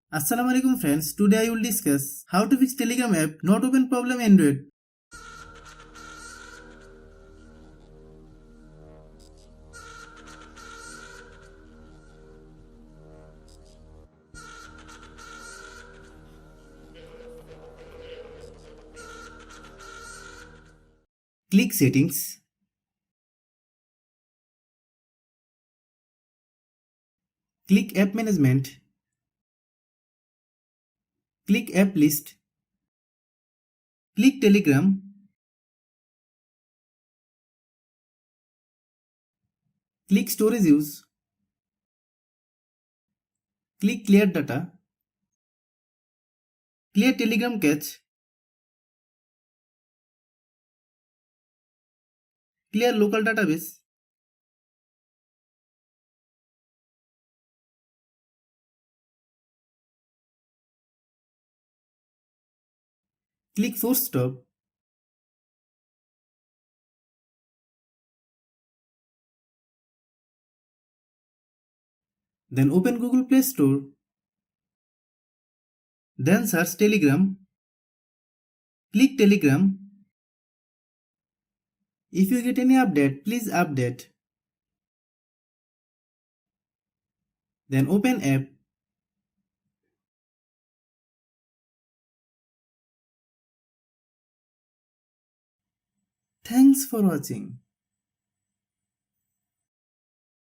Assalamualaikum friends, today I will discuss how to fix Telegram app not open problem Android. Click settings. Click app management. Click app list. Click Telegram. Click storage use. Click clear data. Clear Telegram cache. Clear local database. Click force stop. Then open Google Play Store. Then search Telegram. Click Telegram. If you get any update, please update. Then open app. Thanks for watching.